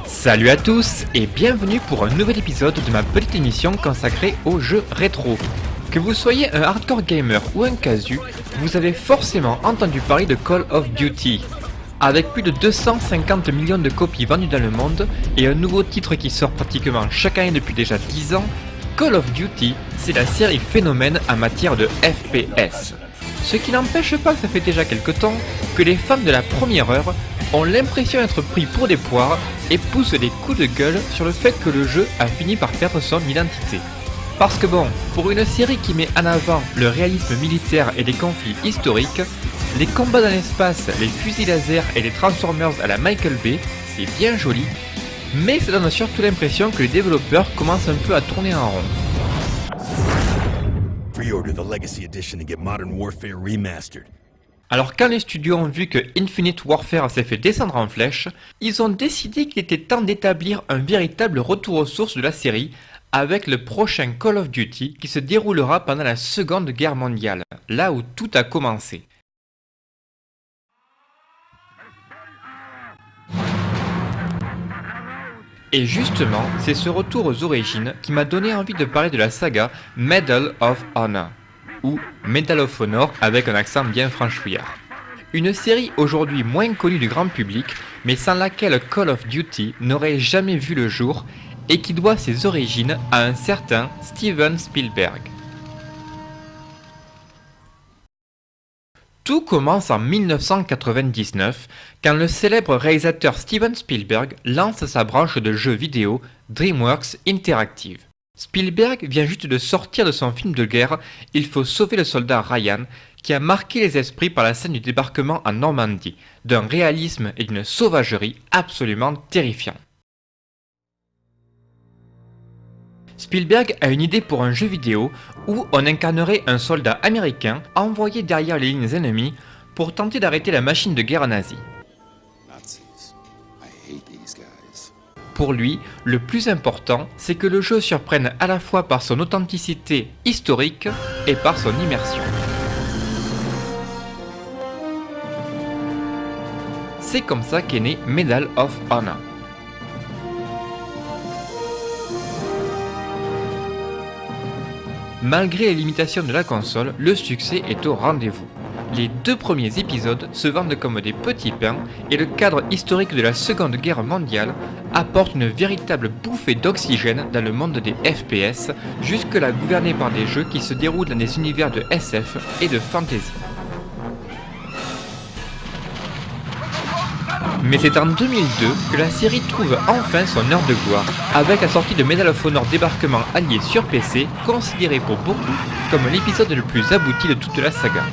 Salut à tous et bienvenue pour un nouvel épisode de ma petite émission consacrée aux jeux rétro. Que vous soyez un hardcore gamer ou un casu, vous avez forcément entendu parler de Call of Duty. Avec plus de 250 millions de copies vendues dans le monde et un nouveau titre qui sort pratiquement chaque année depuis déjà 10 ans, Call of Duty, c'est la série phénomène en matière de FPS. Ce qui n'empêche pas, ça fait déjà quelques temps, que les fans de la première heure ont l'impression d'être pris pour des poires et poussent des coups de gueule sur le fait que le jeu a fini par perdre son identité. Parce que bon, pour une série qui met en avant le réalisme militaire et les conflits historiques, les combats dans l'espace, les fusils laser et les Transformers à la Michael Bay, c'est bien joli, mais ça donne surtout l'impression que les développeurs commencent un peu à tourner en rond. Pre-order the Legacy Edition and get Modern Warfare remastered. Alors quand les studios ont vu que Infinite Warfare s'est fait descendre en flèche, ils ont décidé qu'il était temps d'établir un véritable retour aux sources de la série avec le prochain Call of Duty qui se déroulera pendant la Seconde Guerre mondiale, là où tout a commencé. Et justement, c'est ce retour aux origines qui m'a donné envie de parler de la saga Medal of Honor, ou Medal of Honor avec un accent bien franchouillard. Une série aujourd'hui moins connue du grand public, mais sans laquelle Call of Duty n'aurait jamais vu le jour et qui doit ses origines à un certain Steven Spielberg. Tout commence en 1999, quand le célèbre réalisateur Steven Spielberg lance sa branche de jeux vidéo DreamWorks Interactive. Spielberg vient juste de sortir de son film de guerre Il faut sauver le soldat Ryan, qui a marqué les esprits par la scène du débarquement en Normandie, d'un réalisme et d'une sauvagerie absolument terrifiants. Spielberg a une idée pour un jeu vidéo où on incarnerait un soldat américain envoyé derrière les lignes ennemies pour tenter d'arrêter la machine de guerre nazie. Pour lui, le plus important, c'est que le jeu surprenne à la fois par son authenticité historique et par son immersion. C'est comme ça qu'est né Medal of Honor. Malgré les limitations de la console, le succès est au rendez-vous. Les 2 premiers épisodes se vendent comme des petits pains et le cadre historique de la Seconde Guerre mondiale apporte une véritable bouffée d'oxygène dans le monde des FPS, jusque-là gouverné par des jeux qui se déroulent dans des univers de SF et de fantasy. Mais c'est en 2002 que la série trouve enfin son heure de gloire, avec la sortie de Medal of Honor Débarquement Allié sur PC, considéré pour beaucoup comme l'épisode le plus abouti de toute la saga.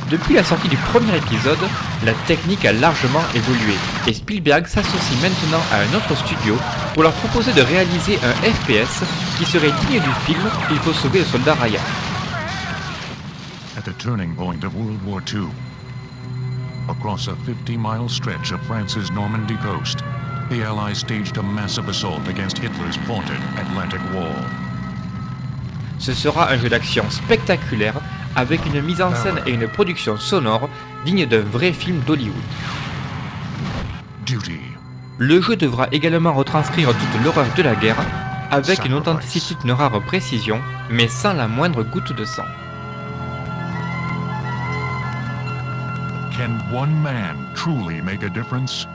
Depuis la sortie du premier épisode, la technique a largement évolué, et Spielberg s'associe maintenant à un autre studio pour leur proposer de réaliser un FPS qui serait digne du film Il faut sauver le soldat Ryan. At the turning point of World War II, across a 50-mile stretch of France's Normandy coast, the Allies staged a massive assault against Hitler's vaunted Atlantic Wall. Ce sera un jeu d'action spectaculaire avec une mise en scène et une production sonore digne d'un vrai film d'Hollywood. Duty. Le jeu devra également retranscrire toute l'horreur de la guerre avec une authenticité d'une rare précision, mais sans la moindre goutte de sang. Can one man truly make a difference?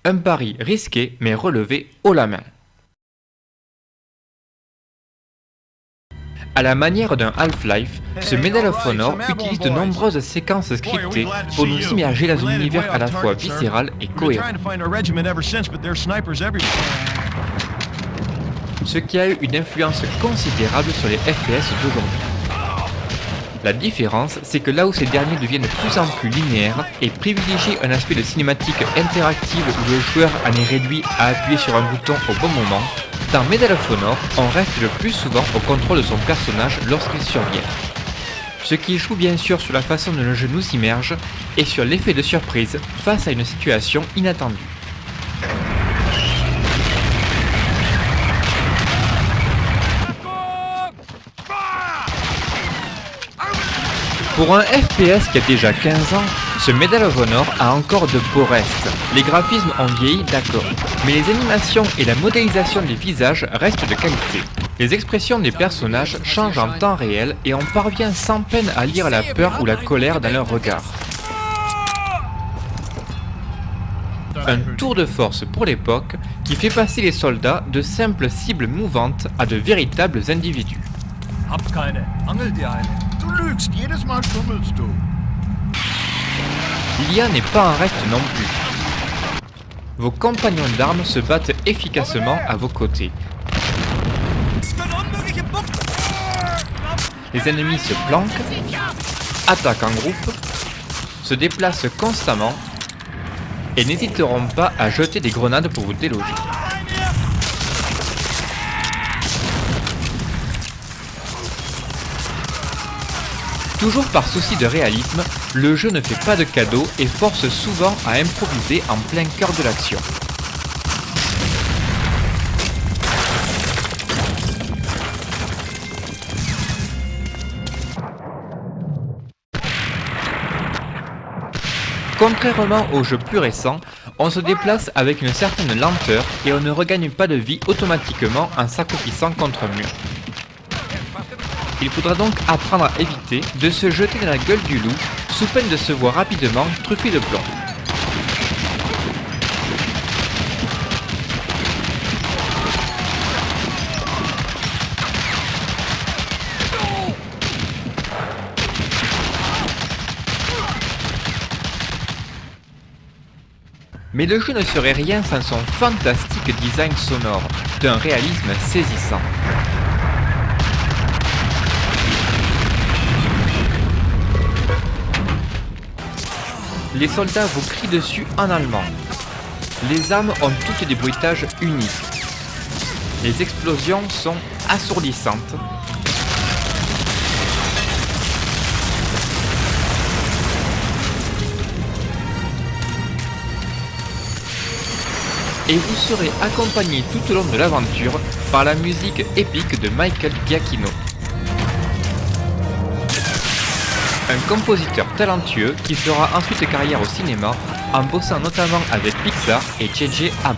Un pari risqué mais relevé haut la main. À la manière d'un Half-Life, ce Medal of Honor utilise de nombreuses séquences scriptées pour nous immerger dans un univers à la fois viscéral et cohérent. Ce qui a eu une influence considérable sur les FPS d'aujourd'hui. La différence, c'est que là où ces derniers deviennent de plus en plus linéaires et privilégient un aspect de cinématique interactive où le joueur en est réduit à appuyer sur un bouton au bon moment, dans Medal of Honor, on reste le plus souvent au contrôle de son personnage lorsqu'il survient. Ce qui joue bien sûr sur la façon dont le jeu nous immerge et sur l'effet de surprise face à une situation inattendue. Pour un FPS qui a déjà 15 ans, ce Medal of Honor a encore de beaux restes. Les graphismes ont vieilli, d'accord, mais les animations et la modélisation des visages restent de qualité. Les expressions des personnages changent en temps réel et on parvient sans peine à lire la peur ou la colère dans leurs regards. Un tour de force pour l'époque qui fait passer les soldats de simples cibles mouvantes à de véritables individus. Hab keine. Angel dir eine. Du lügst, jedes Mal schummelst du. L'IA n'est pas un reste non plus. Vos compagnons d'armes se battent efficacement à vos côtés. Les ennemis se planquent, attaquent en groupe, se déplacent constamment et n'hésiteront pas à jeter des grenades pour vous déloger. Toujours par souci de réalisme, le jeu ne fait pas de cadeaux et force souvent à improviser en plein cœur de l'action. Contrairement aux jeux plus récents, on se déplace avec une certaine lenteur et on ne regagne pas de vie automatiquement en s'accroupissant contre un mur. Il faudra donc apprendre à éviter de se jeter dans la gueule du loup sous peine de se voir rapidement truffé de plomb. Mais le jeu ne serait rien sans son fantastique design sonore, d'un réalisme saisissant. Les soldats vous crient dessus en allemand. Les armes ont toutes des bruitages uniques. Les explosions sont assourdissantes. Et vous serez accompagné tout au long de l'aventure par la musique épique de Michael Giacchino. Un compositeur talentueux qui fera ensuite carrière au cinéma en bossant notamment avec Pixar et J.J. Abrams.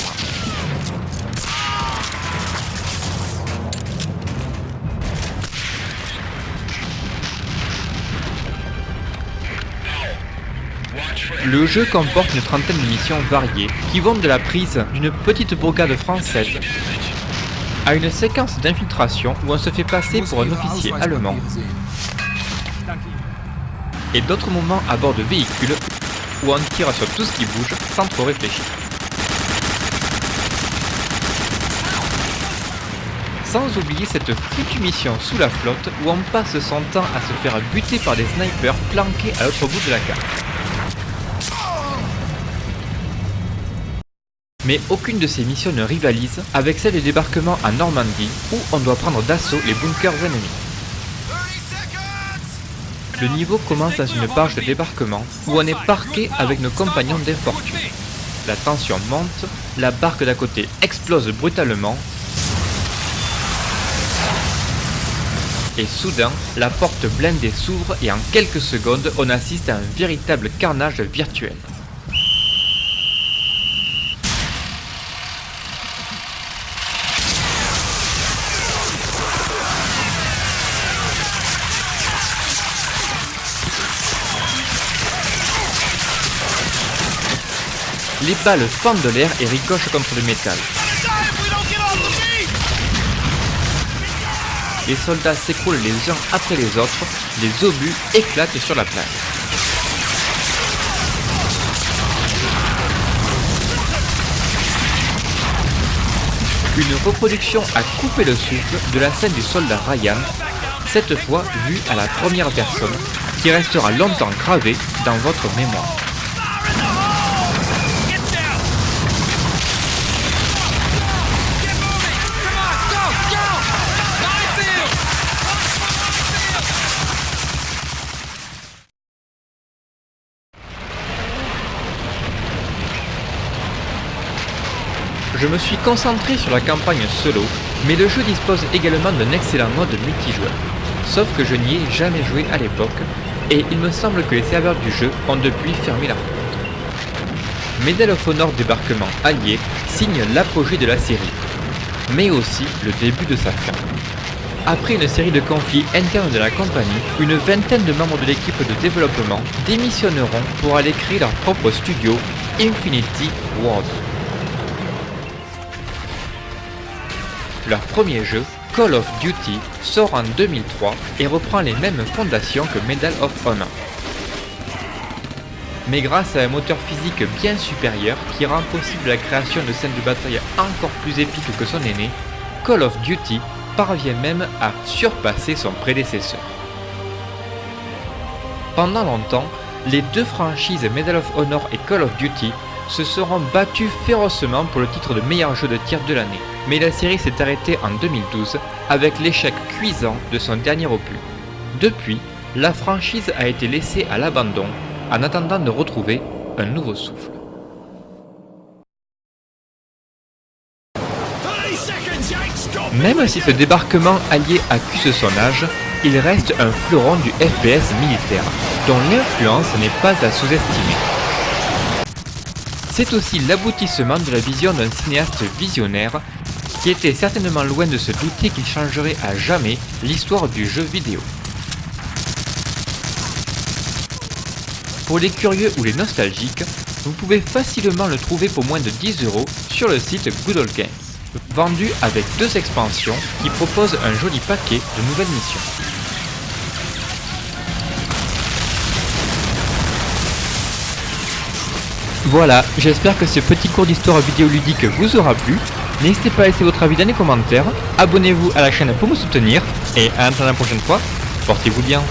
Le jeu comporte une trentaine de missions variées qui vont de la prise d'une petite bourgade française à une séquence d'infiltration où on se fait passer pour un officier allemand et d'autres moments à bord de véhicules où on tire sur tout ce qui bouge sans trop réfléchir. Sans oublier cette foutue mission sous la flotte où on passe son temps à se faire buter par des snipers planqués à l'autre bout de la carte. Mais aucune de ces missions ne rivalise avec celle du débarquement en Normandie où on doit prendre d'assaut les bunkers ennemis. Le niveau commence dans une barge de débarquement où on est parqué avec nos compagnons d'infortune. La tension monte, la barque d'à côté explose brutalement et soudain, la porte blindée s'ouvre et en quelques secondes, on assiste à un véritable carnage virtuel. Les balles fendent de l'air et ricochent contre le métal. Les soldats s'écroulent les uns après les autres, les obus éclatent sur la plage. Une reproduction à couper le souffle de la scène du soldat Ryan, cette fois vue à la première personne, qui restera longtemps gravée dans votre mémoire. Je me suis concentré sur la campagne solo, mais le jeu dispose également d'un excellent mode multijoueur. Sauf que je n'y ai jamais joué à l'époque, et il me semble que les serveurs du jeu ont depuis fermé leurs portes. Medal of Honor Débarquement Allié signe l'apogée de la série, mais aussi le début de sa fin. Après une série de conflits internes de la compagnie, une vingtaine de membres de l'équipe de développement démissionneront pour aller créer leur propre studio, Infinity Ward. Leur premier jeu, Call of Duty, sort en 2003 et reprend les mêmes fondations que Medal of Honor. Mais grâce à un moteur physique bien supérieur qui rend possible la création de scènes de bataille encore plus épiques que son aîné, Call of Duty parvient même à surpasser son prédécesseur. Pendant longtemps, les deux franchises Medal of Honor et Call of Duty se seront battues férocement pour le titre de meilleur jeu de tir de l'année, mais la série s'est arrêtée en 2012 avec l'échec cuisant de son dernier opus. Depuis, la franchise a été laissée à l'abandon en attendant de retrouver un nouveau souffle. Même si ce débarquement allié accuse son âge, il reste un fleuron du FPS militaire, dont l'influence n'est pas à sous-estimer. C'est aussi l'aboutissement de la vision d'un cinéaste visionnaire qui était certainement loin de se douter qu'il changerait à jamais l'histoire du jeu vidéo. Pour les curieux ou les nostalgiques, vous pouvez facilement le trouver pour moins de 10 € sur le site Good Old Games, vendu avec 2 expansions qui proposent un joli paquet de nouvelles missions. Voilà, j'espère que ce petit cours d'histoire vidéoludique vous aura plu. N'hésitez pas à laisser votre avis dans les commentaires, abonnez-vous à la chaîne pour me soutenir, et à la prochaine fois, portez-vous bien.